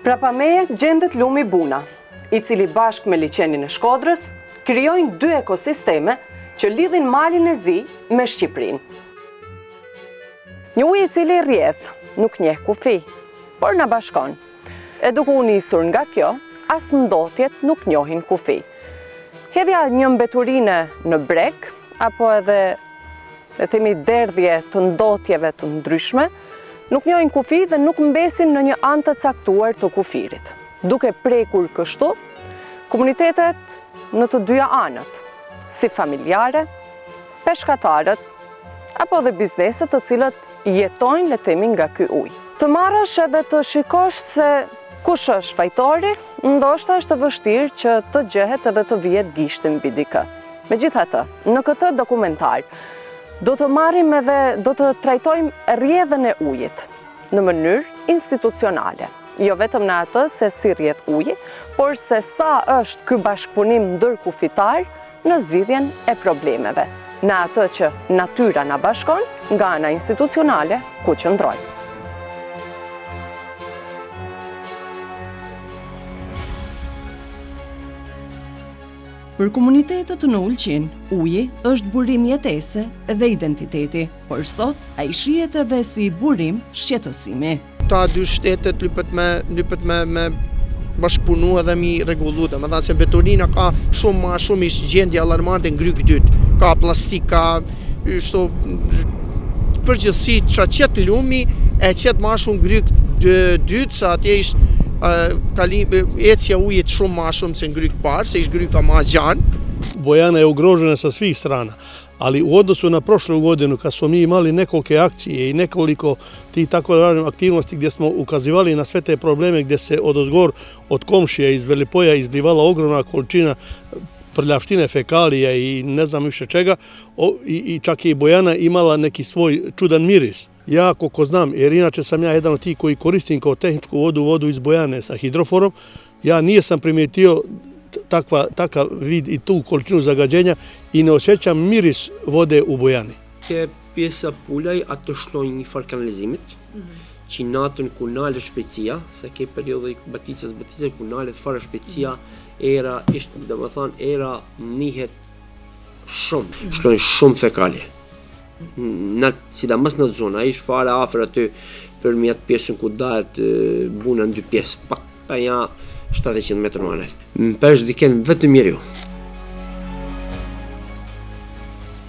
Prapa meje gjendet lumi Buna, i cili bashkë me liçenin e Shkodrës krijojnë dy ekosisteme që lidhin malin e Zi me Shqipërinë. Një ujë i cili rrjedh, nuk njeh kufi, por na bashkon. E duke u nisur nga kjo, as ndotjet nuk njohin kufi. Hedhja një mbeturine në breg, apo edhe themi derdhje të ndotjeve të ndryshme, nuk njohin kufi dhe nuk mbesin në një anë të caktuar të kufirit. Duke prekur kështu, komunitetet në të dyja anët, si familjare, peshkatarët, apo dhe bizneset të cilët jetojnë le themi nga ky ujë. Të marrësh edhe të shikosh se kush është fajtori, ndoshta është vështirë që të gjehet edhe të vihet gishtin mbi dikë. Megjithatë, në këtë dokumentar do të marrim edhe do të trajtojmë rrjedhën e ujit në mënyrë institucionale. Jo vetëm në atë se si rrjedh uji, por se sa është ky bashkëpunim ndërkufitar në zgjidhjen e problemeve, në atë që natyra na bashkon nga ana institucionale ku qëndrojmë. Për komunitetet në Ulqin, uji është burim jetese dhe identiteti, por sot ai shihet edhe si burim shqetësimi. Ta dy shtetet lypet me bashkëpunu edhe mi rregullu, domethënë se betonina ka shumë gjendje alarmante në gryk dytë. Ka plastik, ka përgjithësi që qëtë lumi e qëtë ma shumë gryk dytë, sa atje ishtë ecja ujit shumë ma shumë se në gryk parë, se ishtë gryka ma gjanë. Bojana je ugrožena sa svih strana, ali u odnosu na prošlu godinu kad smo mi imali nekolike akcije i nekoliko tih tako raznih aktivnosti gdje smo ukazivali na sve te probleme gdje se odozgor od komšija iz Velipoja izlivala ogromna količina prljavštine, fekalija i ne znam više čega, i čak je i Bojana imala neki svoj čudan miris. Ja, koliko znam, jer inače sam ja jedan od tih koji koristim kao tehničku vodu iz Bojane sa hidroforom, ja nisam primijetio takav vid i tu količinu zagađenja i ne osjećam miris vode u Bojani. Pjesa Pulaj atë shlojnë një farë kanalizimit, që natën ku nalë shpejtësia, sa ke periodë baticës ku nalë farë shpejtësia, era ishte, domethënë, era nihet shumë, shlojnë shumë fekalje. Sidomos në zonë, ai është fare afër aty përmjet pjesën ku dahet Buna në dy pjesë, pak pa ja 700 metrë më anë. Më pesh diken vetëm njeriu.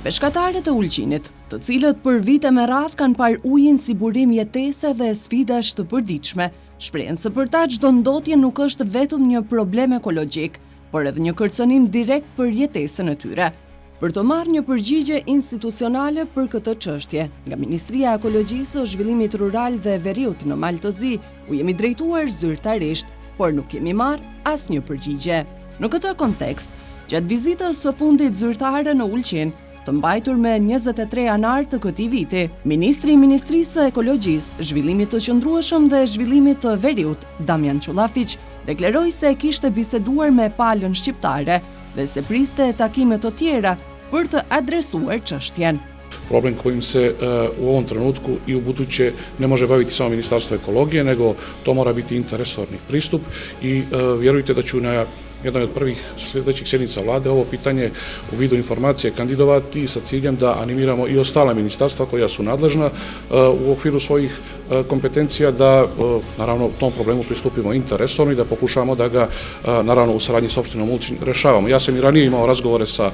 Peshkatarët e Ulqinit, të cilët për vite me radhë kanë parë ujin si burim jetese dhe sfidash të përditshme, shprehen se për ta çdo ndotje nuk është vetëm një problem ekologjik, por edhe një kërcënim direkt për jetesën e tyre. Për të marrë një përgjigje institucionale për këtë çështje, nga Ministria e Ekologjisë, Zhvillimit Rural dhe Veriut në Mal të Zi, u jemi drejtuar zyrtarisht, por nuk kemi marrë asnjë përgjigje. Në këtë kontekst, gjatë vizitës së fundit zyrtare në Ulqin, të mbajtur me 23 janar të këtij viti, Ministri i Ministrisë së Ekologjisë, Zhvillimit të Qëndrueshëm dhe Zhvillimit të Veriut, Damian Qullafiq, deklaroi se kishte biseduar me palën shqiptare dhe se priste takime të tjera për të adresuar çështjen. Problem kojim se u ovom trenutku i u buduće ne može baviti samo Ministarstvo ekologije, nego to mora biti interresorni pristup i vjerujte da ću na jednoj od prvih sljedećih sjednica vlade ovo pitanje u vidu informacije kandidovati sa ciljem da animiramo i ostala ministarstva koja su nadležna u okviru svojih kompetencija da naravno tom problemu pristupimo interresorno i da pokušamo da ga naravno u saradnji s opštinom Ulcinj rešavamo. Ja sam i ranije imao razgovore sa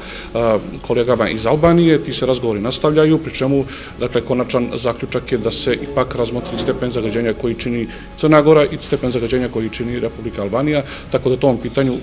kolegama iz Albanije, ti se razgovori nastavljaju, pri čemu dakle konačan zaključak je da se ipak razmotri stepen zagađenja koji čini Crna Gora i stepen zagađenja koji čini Republika Albanija, tako da tom pitanju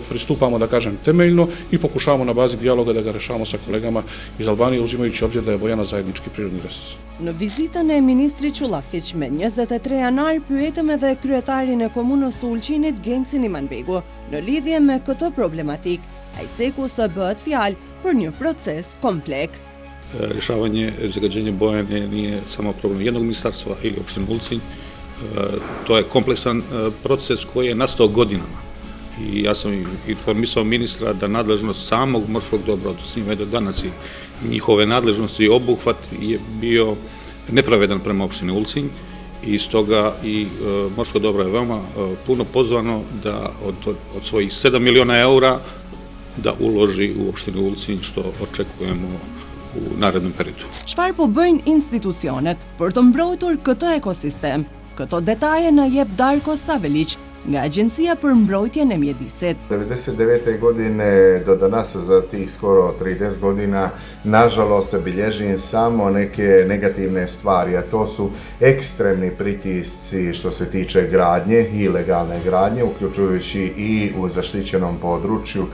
pristupamo, da kažem, temeljno i pokušavamo na bazi dijaloga da ga rešavamo sa kolegama iz Albanije, uzimajući obzir da je Bojana zajednički prirodni resurs. Në vizitën e Ministri Qullafiq me 23 janar pyetëm edhe kryetarin e komunës së Ulqinit Gencin Imanbegu në lidhje me këtë problematik, ai ceku se bëhet fjalë për një proces kompleks. Rješavanje zagađenja Bojane nije samo problem jednog ministarstva ili opštine Ulcinj, to je kompleksan proces koji je nastao godinama. i ja sam informisao ministra da nadležnost samog morskog dobra, odnosno do danas i njihove nadležnosti i obuhvat je bio nepravedan prema opštini Ulcinj i stoga i morsko dobro je veoma puno pozvano da od svojih 7 miliona eura da uloži u opštinu Ulcinj, što očekujemo u narednom periodu. Çfarë po bëjnë institucionet për të mbrojtur këtë ekosistem? Këto detaje na jep Darko Savelić nga Agencija për mbrojtjen e mjedisit. 99. godine do danas, za tih skoro 30 godina, nažalost bilježim samo neke negativne stvari, a to su ekstremni pritisci što se tiče gradnje, ilegalne gradnje, uključujući i u zaštićenom području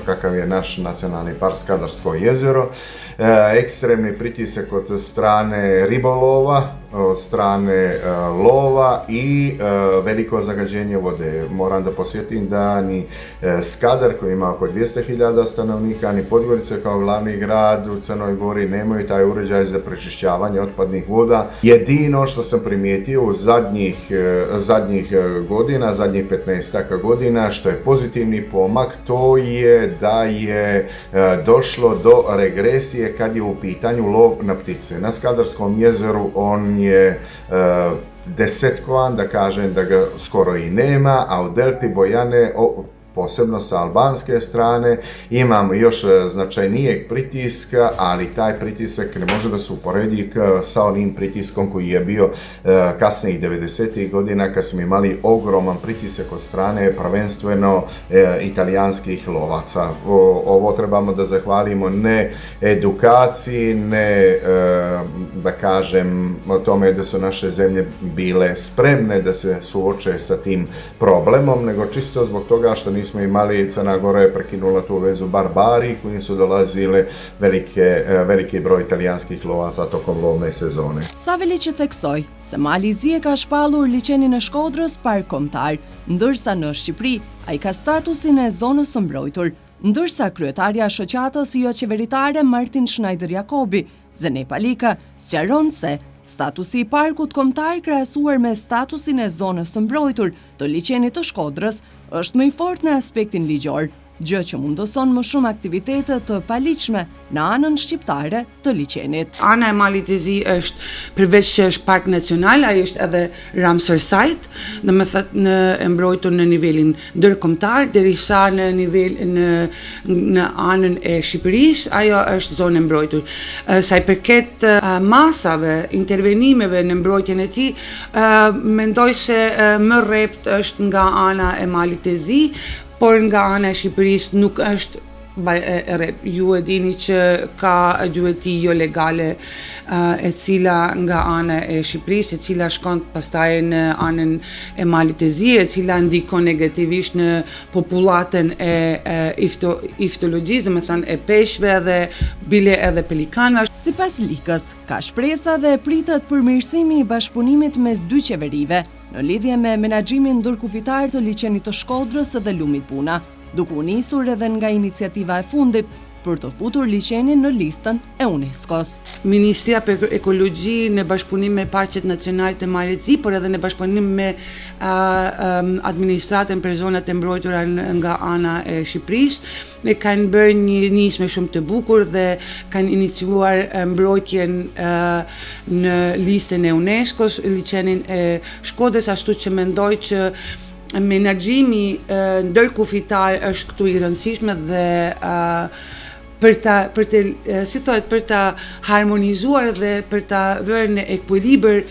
kakav je naš nacionalni park Skadarsko jezero, ekstremni pritisak od strane ribolova, od strane lova i veliko zagađenje vode. Moram da posjetim da ni Skadar, koji ima oko 200.000 stanovnika, ni Podgorica kao glavni grad u Crnoj Gori nemaju taj uređaj za prečišćavanje otpadnih voda. Jedino što sam primijetio u zadnjih godina, zadnjih 15 godina, što je pozitivni pomak, to je da je došlo do regresije kad je u pitanju lov na ptice. Na Skadarskom jezeru on je desetkovan, da kažem da ga skoro i nema, a u delti Bojane, posebno sa albanske strane, imamo još značajnijeg pritiska, ali taj pritisak ne može da se uporedi sa onim pritiskom koji je bio kasnijih 90. godina, kad smo imali ogroman pritisak od strane prvenstveno italijanskih lovaca. Ovo trebamo da zahvalimo ne edukaciji, ne da kažem o tome da su naše zemlje bile spremne da se suoče sa tim problemom, nego čisto zbog toga što nismo imali, Crna Gora je prekinula tu vezu barbari koji su dolazile veliki broj italijanskih lovaca tokom lovne sezone. Savelić e theksoi se Malizi e ka shpallur liçenin e Shkodrës park kombëtar, ndërsa në Shqipëri ai ka statusin e zonës së mbrojtur, ndërsa kryetarja e shoqatës jo qeveritare Martin Schneider Jakobi, Zene Palika, sqaron se statusi i parkut kombëtar krahasuar me statusin e zonës së mbrojtur të liçenit të Shkodrës është më i fortë në aspektin ligjor, gjë që mundëson më shumë aktivitete të paligjshme në anën shqiptare të liçenit. Ana e Malit e Zi është përveç që është park nacional, ai është edhe Ramsar site, domethënë në mbrojtur në nivelin ndërkombëtar, derisa në anën e Shqipërisë ajo është zonë mbrojtur. Sa i përket masave, intervenimeve në mbrojtjen e tij, mendoj se më rrept është nga ana e Malit e Zi, por nga ana e Shqipërisë nuk është rrep. Ju e dini që ka gjuhëti jo legale e cila nga ana e Shqipërisë, e cila shkon pastaj në anën e Malit e Zi, e cila ndikon negativisht në popullatën e iftologjisë, domethënë e peshqve dhe bile edhe pelikanëve. Sipas Likës, ka shpresa dhe pritet përmirësimi i bashkëpunimit mes dy qeverive në lidhje me menaxhimin ndërkufitar të liçenit të Shkodrës dhe Lumit Puna, duke u nisur edhe nga iniciativa e fundit për të futur liçenin në listën e UNESCO-s. Ministria për Ekologji në bashkëpunim me Parqet Nacionale të Malit Zi, por edhe në bashkëpunim me administratën për zonat e mbrojtura nga ana e Shqipërisë, e kanë bërë një nismë shumë të bukur dhe kanë iniciuar mbrojtjen në listën e UNESCO-s, liçenin e Shkodrës, ashtu që mendoj që menaxhimi ndërkufitar është këtu i rëndësishme dhe për ta harmonizuar dhe për ta vërë në ekuilibër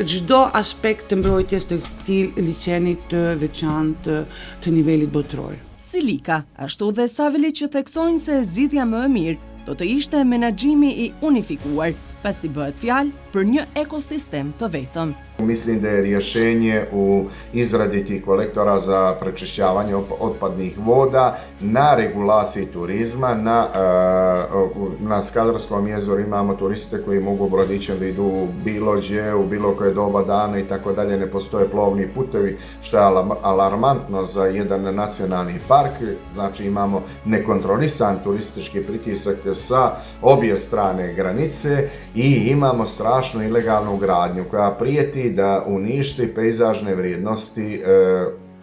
çdo aspekt të mbrojtjes të këtij liçeni të veçantë të nivelit botror. Si Lika, ashtu dhe Savelić që theksojnë se zgjidhja më e mirë do të ishte menaxhimi i unifikuar, pasi bëhet fjalë për një ekosistem të vetëm. Mislim da je rješenje u izradi tih kolektora za prečišćavanje otpadnih voda na regulaciji turizma. Na Skadarskom jezeru imamo turiste koji mogu brodićem da idu bilo gdje, u bilo koje doba dana i tako dalje. Ne postoje plovni putevi, što je alarmantno za jedan nacionalni park. Znači imamo nekontrolisan turistički pritisak sa obje strane granice i imamo strašnu ilegalnu gradnju koja prijeti da uništi pejzažne vrijednosti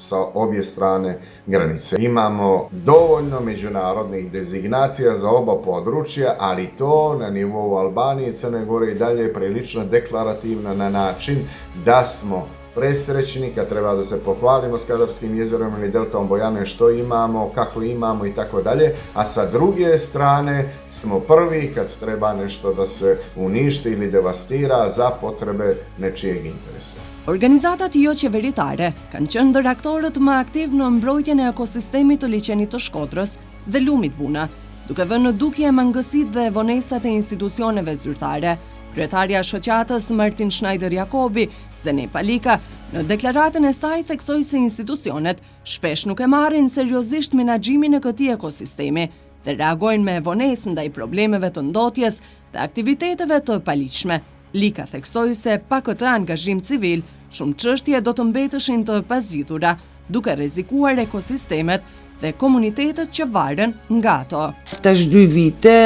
sa obje strane granice. Imamo dovoljno međunarodnih dezignacija za oba područja, ali to na nivou Albanije i Crne Gore i dalje je prilično deklarativno na način da smo presrećni kad treba da se pohvalimo s Kadarskim jezerom ili deltom Bojane što imamo, kako imamo i tako dalje, a sa druge strane smo prvi kad treba nešto da se uništi ili devastira za potrebe nečijeg interesa. Organizatat jo qeveritare kanë qenë ndër aktorët më aktiv në mbrojtjen e ekosistemit të liçenit të Shkodrës dhe lumit Buna, duke vënë në dukje mangësitë dhe vonesat e institucioneve zyrtare. Kryetarja shoqatës Martin Schneider Jakobi, Zene Palika, në deklaratën e saj theksoi se institucionet shpesh nuk e marrin seriozisht menaxhimin e këtij ekosistemi dhe reagojnë me vonesë ndaj problemeve të ndotjes dhe aktiviteteve të paligjshme. Lika theksoi se pa këtë angazhim civil, shumë çështje do të mbeteshin të pazgjidhura, duke rrezikuar ekosistemet dhe komunitetet që varen nga ato. Tash 2 vite,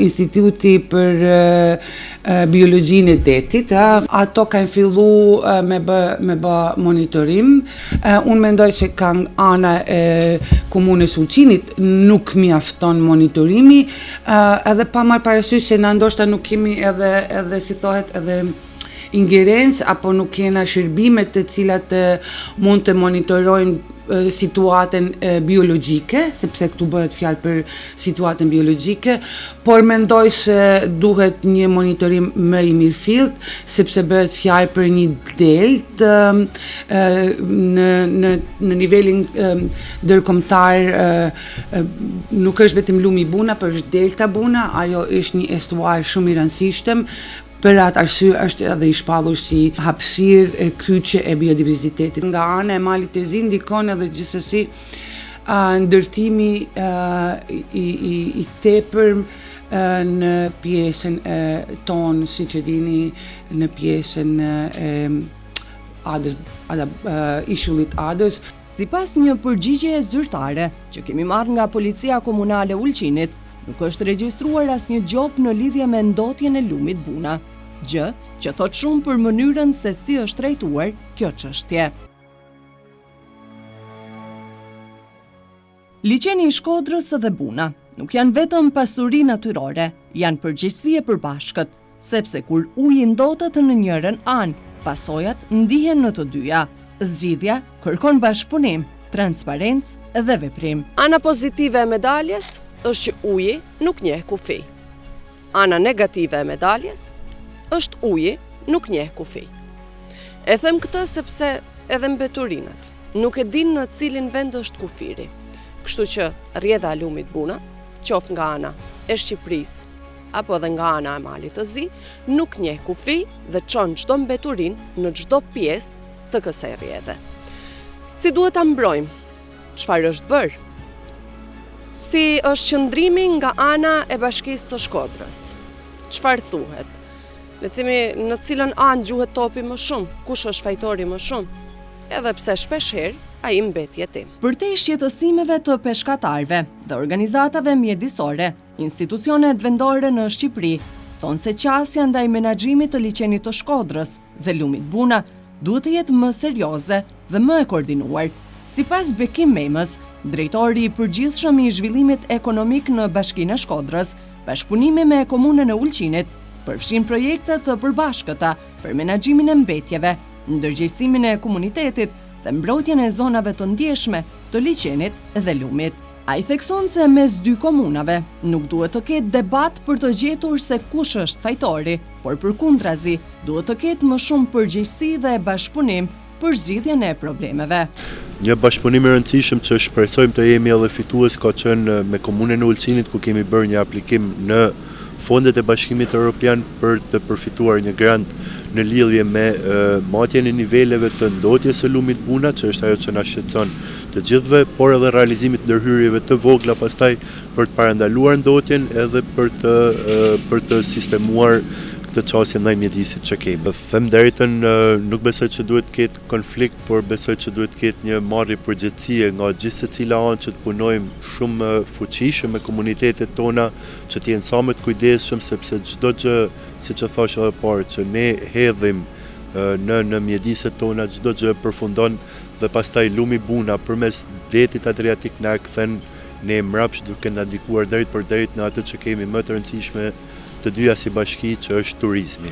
Instituti për Biologjinë e Detit, ato kanë fillu me bë monitorim. Unë mendoj se kanë ana e komunës Ulqinit nuk mjafton monitorimi, edhe pa marrë parasysh se na ndoshta nuk kemi edhe si thohet edhe ingerencë apo nuk kena shërbimet të cilat mund të monitorojnë situatën biologjike, sepse këtu bëhet fjalë për situatën biologjike, por mendoj se duhet një monitorim më i mirëfillt, sepse bëhet fjalë për një deltë në nivelin ndërkombëtar, nuk është vetëm lumi Buna, por është delta Buna, ajo është një estuar shumë i rëndësishëm. Për atë arsye është edhe i shpallur si hapësirë kyçe e biodiversitetit. Nga ana e malit të zi ndikon edhe gjithsesi ndërtimi i tepër në pjesën tonë, siç e dini, në pjesën e ishullit Adës. Sipas një përgjigjeje zyrtare që kemi marrë nga Policia Komunale Ulqinit, nuk është regjistruar asnjë gjop në lidhje me ndotjen e lumit Buna, gjë që thot shumë për mënyrën se si është trajtuar kjo çështje. Liçeni i Shkodrës dhe Buna nuk janë vetëm pasuri natyrore, janë përgjegjësi e përbashkët, sepse kur uji ndotet në njërin anë, pasojat ndihen në të dyja. Zgjidhja kërkon bashkëpunim, transparencë dhe veprim. Ana pozitive e medaljes është që uji nuk njeh kufi. Ana negative e medaljes është uji nuk njeh kufi. E them këtë sepse edhe mbeturinat nuk e din në cilin vend është kufiri. Kështu që rrjedha e lumit Buna, qoftë nga ana e Shqipërisë apo edhe nga ana e malit të zi, nuk njeh kufi dhe çon çdo mbeturin në çdo pjesë të kësaj rrjedhe. Si duhet ta mbrojmë? Çfarë është bërë? Si është qëndrimi nga ana e Bashkisë së Shkodrës? Çfarë thuhet? Le të themi në cilën anë gjuhet topi më shumë, kush është fajtori më shumë? Edhe pse shpeshherë ai mbet jetim. Përtej shqetësimeve të peshkatarëve dhe organizatave mjedisore, institucionet vendore në Shqipëri thonë se qasja ndaj menaxhimit të liçenit të Shkodrës dhe lumit Buna duhet të jetë më serioze dhe më e koordinuar. Sipas Bekim Memës, drejtori i përgjithshëm i zhvillimit ekonomik në Bashkinë e Shkodrës, bashkëpunimi me komunën e Ulqinit përfshin projekte të përbashkëta për menaxhimin e mbetjeve, ndërgjegjësimin e komunitetit dhe mbrojtjen e zonave të ndjeshme të liçenit dhe lumit. Ai thekson se mes dy komunave nuk duhet të ketë debat për të gjetur se kush është fajtori, por përkundrazi duhet të ketë më shumë përgjegjësi dhe bashkëpunim për zgjidhjen e problemeve. Një bashkëpunim i rëndësishëm që shpresojmë të jemi edhe fitues ka qenë me komunën e Ulqinit, ku kemi bërë një aplikim në fondet e Bashkimit Evropian për të përfituar një grant në lidhje me matjen e niveleve të ndotjes së lumit Buna, që është ajo që na shqetëson të gjithëve, por edhe realizimit ndërhyrjeve të vogla pastaj për të parandaluar ndotjen edhe për të sistemuar këtë çështje ndaj mjedisit që kemi. Them drejtën, nuk besoj që duhet të ketë konflikt, por besoj që duhet të ketë një marrje përgjegjësie nga gjithë secila anë, që të punojmë shumë fuqishëm me komunitetet tona, që të jenë sa më të kujdesshëm, sepse çdo gjë, siç e thash edhe parë, që ne hedhim në mjediset tona çdo gjë përfundon dhe pastaj lumi Buna përmes detit Adriatik na kthen ne mbrapsht duke na ndikuar drejt për drejt në atë që kemi më të rëndësishme të dyja si bashki, që është turizmi.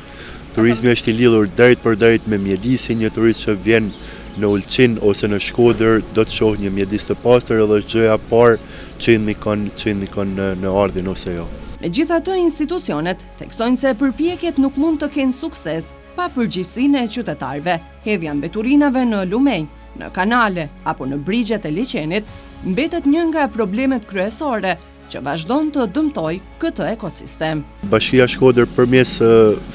Turizmi është i lidhur drejt për drejt me mjedisin, një turist që vjen në Ulqin ose në Shkodër do të shohë një mjedis të pastër edhe është gjëja parë që indikon në ardhin ose jo. Megjithatë, institucionet theksojnë se përpjekjet nuk mund të kenë sukses pa përgjegjësinë e qytetarëve. Hedhja mbeturinave në lumej, në kanale apo në brigjet e liçenit mbetet një nga problemet kryesore që vazhdon të dëmtoj këtë ekosistem. Bashkia Shkodër përmes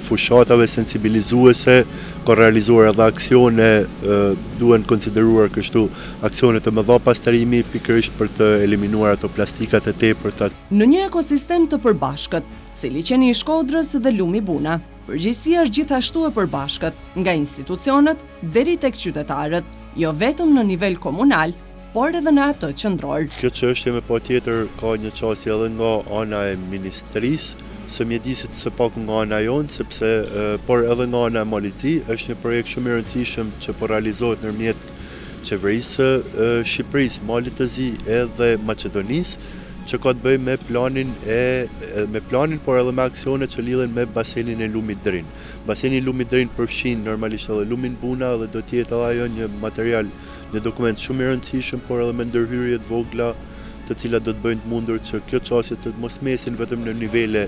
fushatave sensibilizuese ka realizuar edhe aksione duhen konsideruar kështu aksione të mëdha pastërimi pikërisht për të eliminuar ato plastikat e tepërta. Në një ekosistem të përbashkët, si liçeni i Shkodrës dhe lumi Buna, përgjegjësia është gjithashtu e përbashkët nga institucionet deri tek qytetarët, jo vetëm në nivel komunal, por edhe në atë qendror. Kjo çështje me patjetër ka një qasje edhe nga ana e Ministrisë së Mjedisit, së paku nga ana jonë, sepse por edhe nga ana e Malizi është një projekt shumë i rëndësishëm që po realizohet ndërmjet qeverisë së Shqipërisë, Malit të Zi edhe Maqedonisë, që ka të bëjë me planin, por edhe me aksionet që lidhen me basenin e lumit Drin. Baseni i lumit Drin përfshin normalisht edhe lumin Buna dhe do të jetë edhe ajo një material, një dokument shumë i rëndësishëm, por edhe me ndërhyrje të vogla, të cilat do të bëjnë të mundur që kjo çështje të mos mesin vetëm në nivele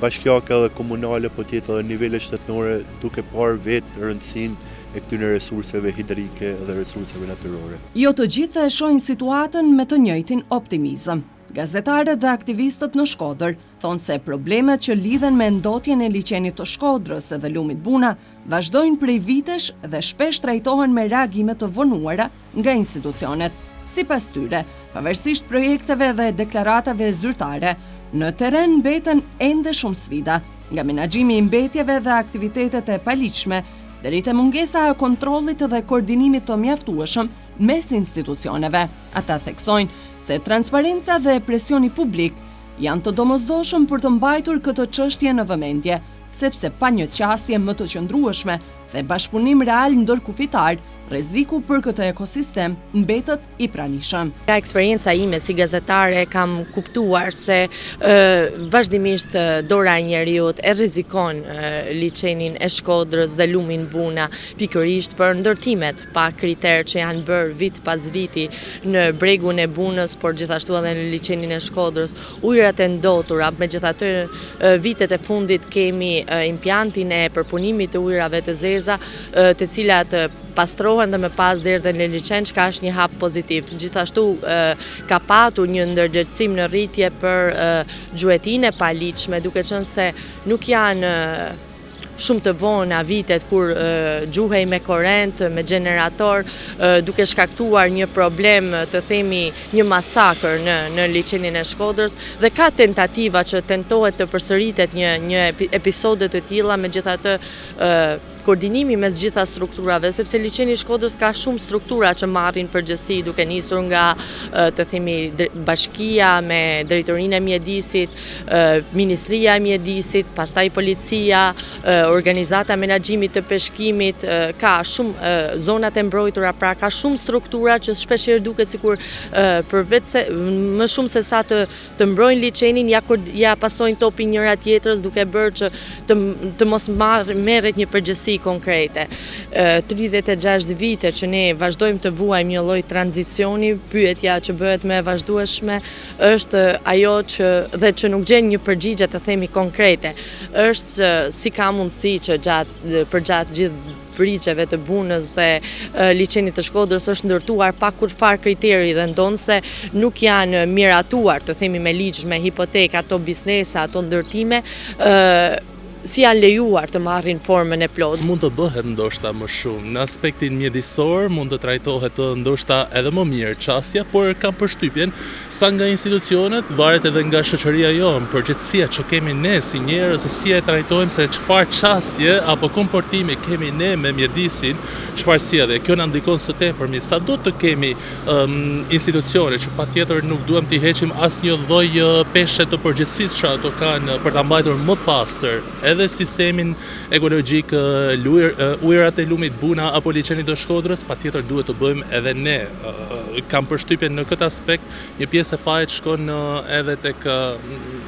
bashkiake dhe komunale, por të jetë edhe nivele shtetërore, duke parë vetë rëndësinë e këtyre resurseve hidrike dhe resurseve natyrore. Jo të gjithë e shohin situatën me të njëjtin optimizëm. Gazetarët dhe aktivistët në Shkodër thonë se problemet që lidhen me ndotjen e liçenit të Shkodrës dhe lumit Buna vazhdojnë prej vitesh dhe shpesh trajtohen me reagime të vonuara nga institucionet. Sipas tyre, pavarësisht projekteve dhe deklaratave zyrtare, në terren mbeten ende shumë sfida, nga menaxhimi i mbetjeve dhe aktivitetet e paligjshme, deri te mungesa e kontrollit dhe koordinimit të mjaftueshëm mes institucioneve. Ata theksojnë se transparenca dhe presioni publik janë të domosdoshëm për të mbajtur këtë çështje në vëmendje, sepse pa një qasje më të qëndrueshme dhe bashkëpunim real ndërkufitar, rreziku për këtë ekosistem mbetet i pranishëm. Nga eksperienca ime si gazetare kam kuptuar se vazhdimisht dora e njerëzit e rrezikon liçenin e Shkodrës dhe lumin Buna pikërisht për ndërtimet pa kriter që janë bërë vit pas viti në bregun e Bunës, por gjithashtu edhe në liçenin e Shkodrës, ujërat e ndotura. Megjithatë, vitet e fundit kemi impjantin e përpunimit të ujërave të zeza, të cilat pastrohen dhe me pas derdhen në liçen, që është një hap pozitiv. Gjithashtu ka patur një ndërgjegjësim në rritje për gjuetinë e paligjshme, duke qenë se nuk janë shumë të vona vitet kur gjuhej me korrent, me generator, duke shkaktuar një problem, të themi një masakër në liçenin e Shkodrës, dhe ka tentativa që tentohet të përsëritet një episode të tilla, megjithatë koordinimi mes gjitha strukturave, sepse liçeni i Shkodrës ka shumë struktura që marrin përgjegjësi, duke nisur nga të themi bashkia me drejtorinë e mjedisit, ministria e mjedisit, pastaj policia, organizata menaxhimit të peshkimit, ka shumë zonat e mbrojtura, pra ka shumë struktura që shpeshherë duket sikur përveç se më shumë se sa të mbrojnë liçenin, ja pasojnë topin njëra tjetrës, duke bërë që të mos merret një përgjegjësi konkrete. 36 vite që ne vazhdojmë të vuajmë një lloj tranzicioni, pyetja që bëhet më e vazhdueshme është ajo që nuk gjen një përgjigje, të themi konkrete. Është si ka mundësi që përgjatë gjithë brigjeve të Bunës dhe liçenit të Shkodrës është ndërtuar pa kurfar kriteri dhe ndonse nuk janë miratuar, të themi me ligj, me hipotekë, ato biznesa, ato ndërtime, si janë lejuar të marrin formën e plotë. Mund të bëhet ndoshta më shumë. Në aspektin mjedisor mund të trajtohet ndoshta edhe më mirë çësia, por kam përshtypjen sa nga institucionet varet edhe nga shoqëria jonë, përgjithësia që kemi ne si njerëz, se si e trajtojmë, se çfarë çësje apo komportimi kemi ne me mjedisin, çfarë sjellje. Kjo na ndikon së tepërmi. Sado të kemi institucione që patjetër nuk duam t'i heqim asnjë lloj peshe të përgjithësisë që ato kanë për ta mbajtur më pastër edhe sistemin ekologjik, ujërat e lumit Buna apo liçenit të Shkodrës, patjetër duhet të bëjmë edhe ne. Kam përshtypjen në këtë aspekt, një pjesë e fajit shkon edhe tek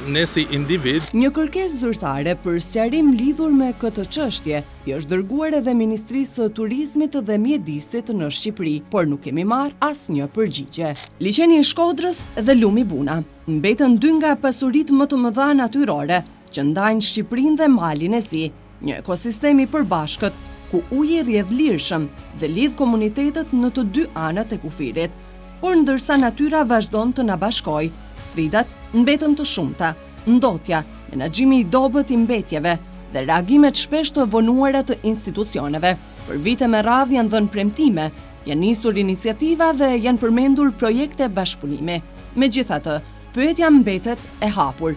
ne si individ. Një kërkesë zyrtare për sqarim lidhur me këtë çështje i është dërguar edhe Ministrisë së Turizmit dhe Mjedisit në Shqipëri, por nuk kemi marrë asnjë përgjigje. Liçeni i Shkodrës dhe lumi Buna mbetën dy nga pasuritë më të mëdha natyrore që ndajnë Shqipërinë dhe Malin e Zi, një ekosistem i përbashkët ku uji rrjedh lirshëm dhe lidh komunitetet në të dy anët e kufirit. Por ndërsa natyra vazhdon të na bashkojë, sfidat mbetën të shumta, ndotja, menaxhimi i dobët i mbetjeve dhe reagimet shpesh të vonuara të institucioneve. Për vite me radhë janë dhënë premtime, janë nisur iniciativa dhe janë përmendur projekte bashkëpunimi. Megjithatë, pyetja mbetet e hapur.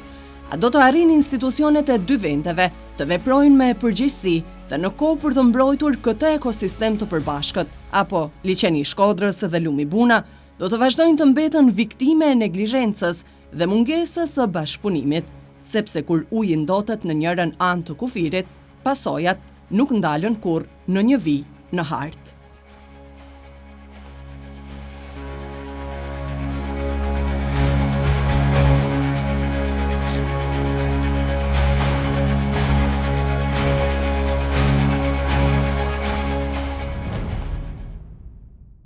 A do të arrijnë institucionet e dy vendeve të veprojnë me përgjegjësi dhe në kohë për të mbrojtur këtë ekosistem të përbashkët, apo liçeni i Shkodrës dhe lumi Buna do të vazhdojnë të mbeten viktime e neglizhencës dhe mungesës së bashkëpunimit, sepse kur uji ndotet në njërin anë të kufirit, pasojat nuk ndalen kurrë në një vijë në hartë.